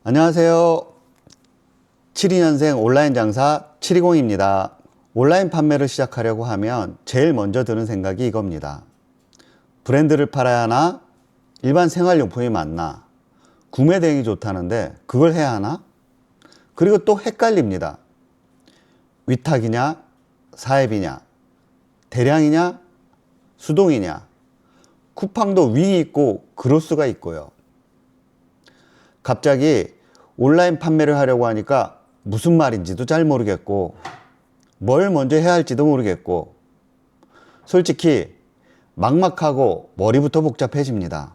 안녕하세요. 72년생 온라인 장사 720입니다. 온라인 판매를 시작하려고 하면 제일 먼저 드는 생각이 이겁니다. 브랜드를 팔아야 하나? 일반 생활용품이 맞나? 구매 대행이 좋다는데 그걸 해야 하나? 그리고 또 헷갈립니다. 위탁이냐? 사앱이냐? 대량이냐? 수동이냐? 쿠팡도 윙이 있고 그로스가 있고요. 갑자기 온라인 판매를 하려고 하니까 무슨 말인지도 잘 모르겠고 뭘 먼저 해야 할지도 모르겠고 솔직히 막막하고 머리부터 복잡해집니다.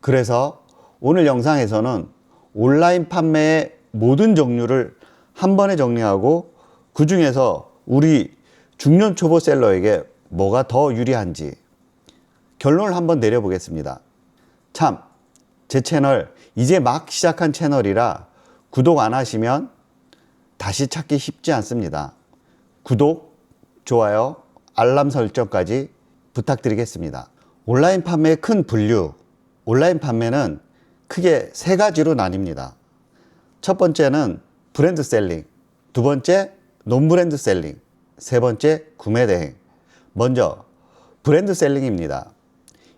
그래서 오늘 영상에서는 온라인 판매의 모든 종류를 한 번에 정리하고 그 중에서 우리 중년 초보 셀러에게 뭐가 더 유리한지 결론을 한번 내려보겠습니다. 참, 제 채널 이제 막 시작한 채널이라 구독 안 하시면 다시 찾기 쉽지 않습니다. 구독, 좋아요, 알람 설정까지 부탁드리겠습니다. 온라인 판매의 큰 분류, 온라인 판매는 크게 세 가지로 나뉩니다. 첫 번째는 브랜드 셀링, 두 번째 논브랜드 셀링, 세 번째 구매 대행. 먼저 브랜드 셀링입니다.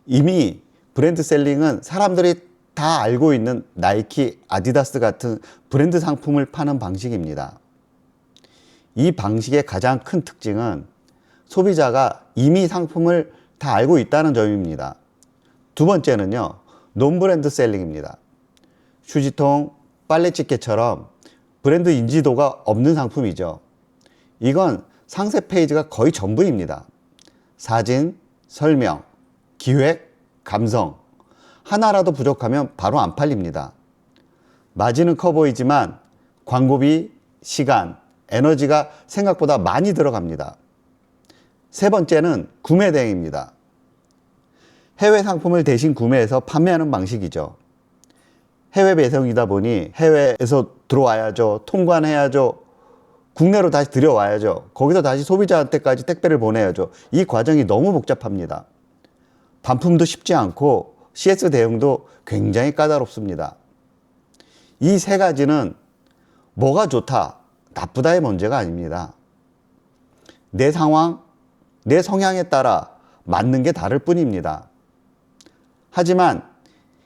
이미 브랜드 셀링은 사람들이 다 알고 있는 나이키, 아디다스 같은 브랜드 상품을 파는 방식입니다. 이 방식의 가장 큰 특징은 소비자가 이미 상품을 다 알고 있다는 점입니다. 두 번째는요, 논브랜드 셀링입니다. 휴지통, 빨래집게처럼 브랜드 인지도가 없는 상품이죠. 이건 상세 페이지가 거의 전부입니다. 사진, 설명, 기획, 감성 하나라도 부족하면 바로 안 팔립니다. 마진은 커 보이지만 광고비, 시간, 에너지가 생각보다 많이 들어갑니다. 세 번째는 구매 대행입니다. 해외 상품을 대신 구매해서 판매하는 방식이죠. 해외 배송이다 보니 해외에서 들어와야죠. 통관해야죠. 국내로 다시 들여와야죠. 거기서 다시 소비자한테까지 택배를 보내야죠. 이 과정이 너무 복잡합니다. 반품도 쉽지 않고 CS 대응도 굉장히 까다롭습니다. 이 세 가지는 뭐가 좋다, 나쁘다의 문제가 아닙니다. 내 상황, 내 성향에 따라 맞는 게 다를 뿐입니다. 하지만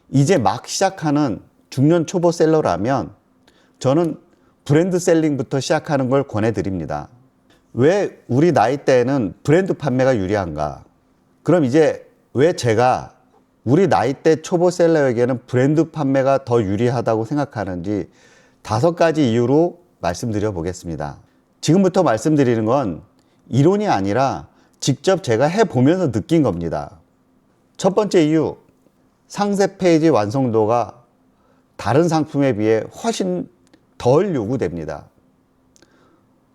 이제 막 시작하는 중년 초보 셀러라면 저는 브랜드 셀링부터 시작하는 걸 권해드립니다. 왜 우리 나이대에는 브랜드 판매가 유리한가? 그럼 이제 왜 제가 우리 나이대 초보 셀러에게는 브랜드 판매가 더 유리하다고 생각하는지 5가지 이유로 말씀드려 보겠습니다. 지금부터 말씀드리는 건 이론이 아니라 직접 제가 해보면서 느낀 겁니다. 첫 번째 이유, 상세 페이지 완성도가 다른 상품에 비해 훨씬 덜 요구됩니다.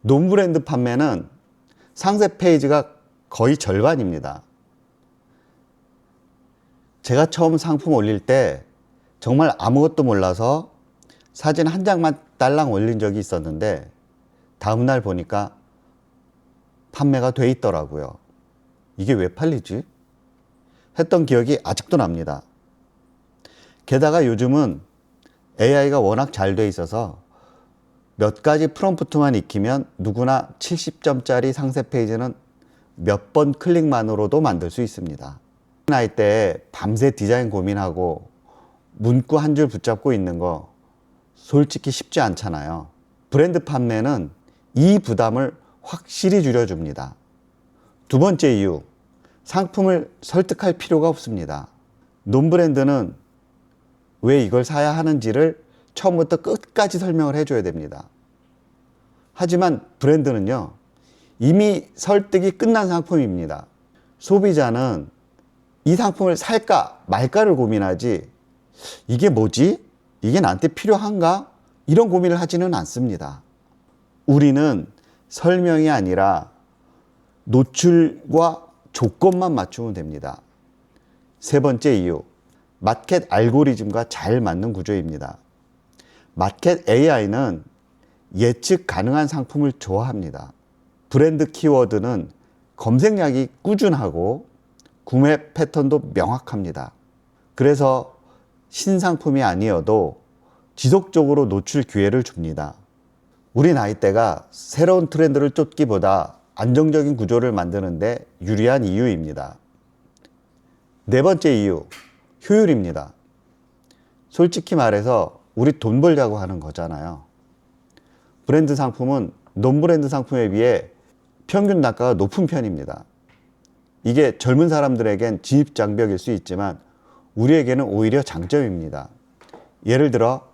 논브랜드 판매는 상세 페이지가 거의 절반입니다. 제가 처음 상품 올릴 때 정말 아무것도 몰라서 사진 한 장만 딸랑 올린 적이 있었는데 다음날 보니까 판매가 돼 있더라고요. 이게 왜 팔리지? 했던 기억이 아직도 납니다. 게다가 요즘은 AI가 워낙 잘 돼 있어서 몇 가지 프롬프트만 익히면 누구나 70점짜리 상세 페이지는 몇 번 클릭만으로도 만들 수 있습니다. 나이 때 밤새 디자인 고민하고 문구 한 줄 붙잡고 있는 거 솔직히 쉽지 않잖아요. 브랜드 판매는 이 부담을 확실히 줄여줍니다. 두 번째 이유, 상품을 설득할 필요가 없습니다. 논브랜드는 왜 이걸 사야 하는지를 처음부터 끝까지 설명을 해줘야 됩니다. 하지만 브랜드는요, 이미 설득이 끝난 상품입니다. 소비자는 이 상품을 살까 말까를 고민하지 이게 뭐지? 이게 나한테 필요한가? 이런 고민을 하지는 않습니다. 우리는 설명이 아니라 노출과 조건만 맞추면 됩니다. 세 번째 이유, 마켓 알고리즘과 잘 맞는 구조입니다. 마켓 AI는 예측 가능한 상품을 좋아합니다. 브랜드 키워드는 검색량이 꾸준하고 구매 패턴도 명확합니다. 그래서 신상품이 아니어도 지속적으로 노출 기회를 줍니다. 우리 나이대가 새로운 트렌드를 쫓기보다 안정적인 구조를 만드는데 유리한 이유입니다. 네 번째 이유, 효율입니다. 솔직히 말해서 우리 돈 벌자고 하는 거잖아요. 브랜드 상품은 논브랜드 상품에 비해 평균 단가가 높은 편입니다. 이게 젊은 사람들에겐 진입장벽일 수 있지만 우리에게는 오히려 장점입니다. 예를 들어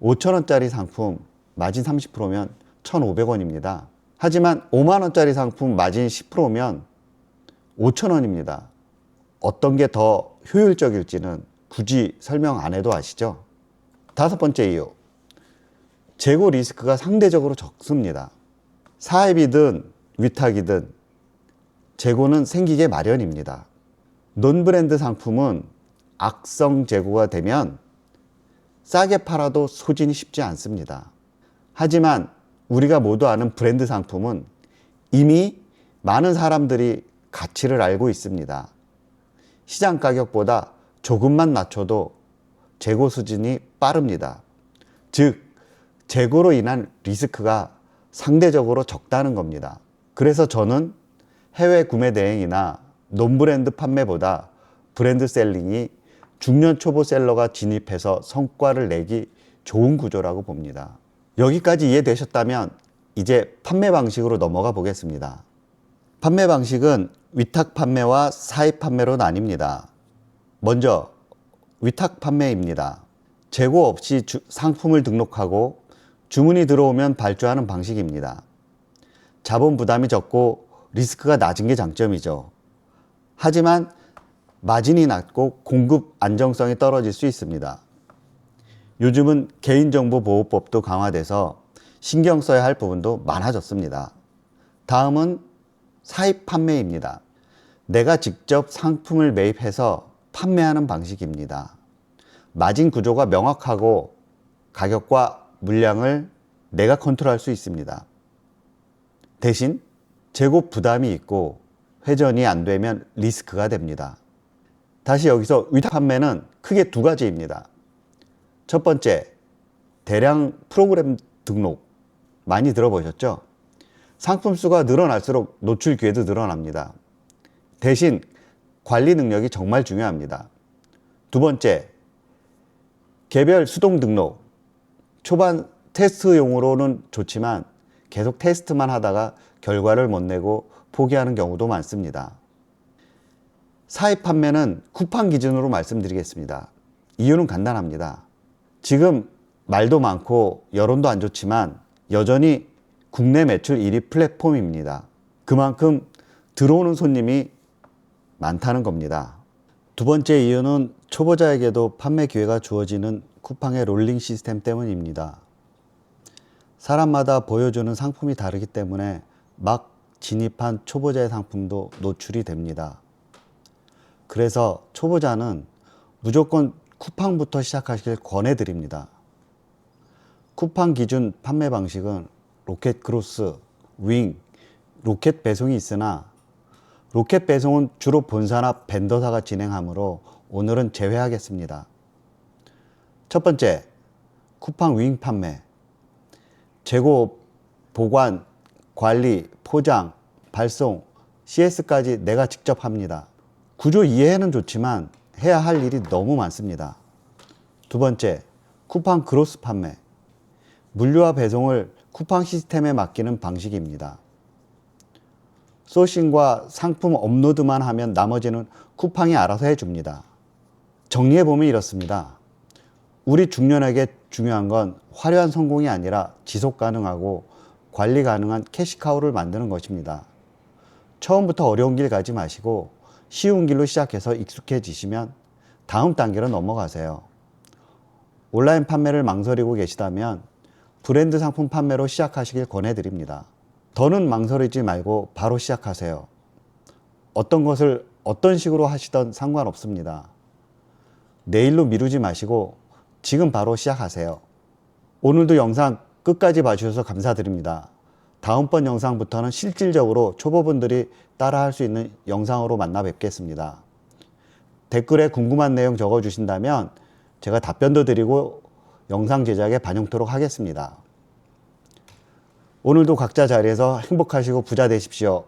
5,000원짜리 상품 마진 30%면 1,500원입니다. 하지만 5만원짜리 상품 마진 10%면 5,000원입니다. 어떤 게 더 효율적일지는 굳이 설명 안 해도 아시죠? 다섯 번째 이유, 재고 리스크가 상대적으로 적습니다. 사입이든 위탁이든 재고는 생기게 마련입니다. 논브랜드 상품은 악성 재고가 되면 싸게 팔아도 소진이 쉽지 않습니다. 하지만 우리가 모두 아는 브랜드 상품은 이미 많은 사람들이 가치를 알고 있습니다. 시장 가격보다 조금만 낮춰도 재고 수준이 빠릅니다. 즉, 재고로 인한 리스크가 상대적으로 적다는 겁니다. 그래서 저는 해외 구매 대행이나 논브랜드 판매보다 브랜드 셀링이 중년 초보 셀러가 진입해서 성과를 내기 좋은 구조라고 봅니다. 여기까지 이해되셨다면 이제 판매 방식으로 넘어가 보겠습니다. 판매 방식은 위탁 판매와 사입 판매로 나뉩니다. 먼저 위탁 판매입니다. 재고 없이 상품을 등록하고 주문이 들어오면 발주하는 방식입니다. 자본 부담이 적고 리스크가 낮은 게 장점이죠. 하지만 마진이 낮고 공급 안정성이 떨어질 수 있습니다. 요즘은 개인정보보호법도 강화돼서 신경 써야 할 부분도 많아졌습니다. 다음은 사입 판매입니다. 내가 직접 상품을 매입해서 판매하는 방식입니다. 마진 구조가 명확하고 가격과 물량을 내가 컨트롤할 수 있습니다. 대신 재고 부담이 있고 회전이 안 되면 리스크가 됩니다. 다시 여기서 위탁 판매는 크게 두 가지입니다. 첫 번째, 대량 프로그램 등록. 많이 들어보셨죠? 상품 수가 늘어날수록 노출 기회도 늘어납니다. 대신 관리 능력이 정말 중요합니다. 두 번째, 개별 수동 등록. 초반 테스트용으로는 좋지만 계속 테스트만 하다가 결과를 못 내고 포기하는 경우도 많습니다. 사입 판매는 쿠팡 기준으로 말씀드리겠습니다. 이유는 간단합니다. 지금 말도 많고 여론도 안 좋지만 여전히 국내 매출 1위 플랫폼입니다. 그만큼 들어오는 손님이 많다는 겁니다. 두 번째 이유는 초보자에게도 판매 기회가 주어지는 쿠팡의 롤링 시스템 때문입니다. 사람마다 보여주는 상품이 다르기 때문에 막 진입한 초보자의 상품도 노출이 됩니다. 그래서 초보자는 무조건 쿠팡부터 시작하시길 권해드립니다. 쿠팡 기준 판매 방식은 로켓 크로스, 윙, 로켓 배송이 있으나 로켓 배송은 주로 본사나 벤더사가 진행하므로 오늘은 제외하겠습니다. 첫 번째, 쿠팡 윙 판매. 재고, 보관, 관리, 포장, 발송, CS까지 내가 직접 합니다. 구조 이해는 좋지만 해야 할 일이 너무 많습니다. 두 번째, 쿠팡 그로스 판매. 물류와 배송을 쿠팡 시스템에 맡기는 방식입니다. 소싱과 상품 업로드만 하면 나머지는 쿠팡이 알아서 해줍니다. 정리해보면 이렇습니다. 우리 중년에게 중요한 건 화려한 성공이 아니라 지속 가능하고 관리 가능한 캐시카우를 만드는 것입니다. 처음부터 어려운 길 가지 마시고 쉬운 길로 시작해서 익숙해지시면 다음 단계로 넘어가세요. 온라인 판매를 망설이고 계시다면 브랜드 상품 판매로 시작하시길 권해드립니다. 더는 망설이지 말고 바로 시작하세요. 어떤 것을 어떤 식으로 하시던 상관없습니다. 내일로 미루지 마시고 지금 바로 시작하세요. 오늘도 영상 끝까지 봐주셔서 감사드립니다. 다음번 영상부터는 실질적으로 초보분들이 따라할 수 있는 영상으로 만나 뵙겠습니다. 댓글에 궁금한 내용 적어주신다면 제가 답변도 드리고 영상 제작에 반영토록 하겠습니다. 오늘도 각자 자리에서 행복하시고 부자 되십시오.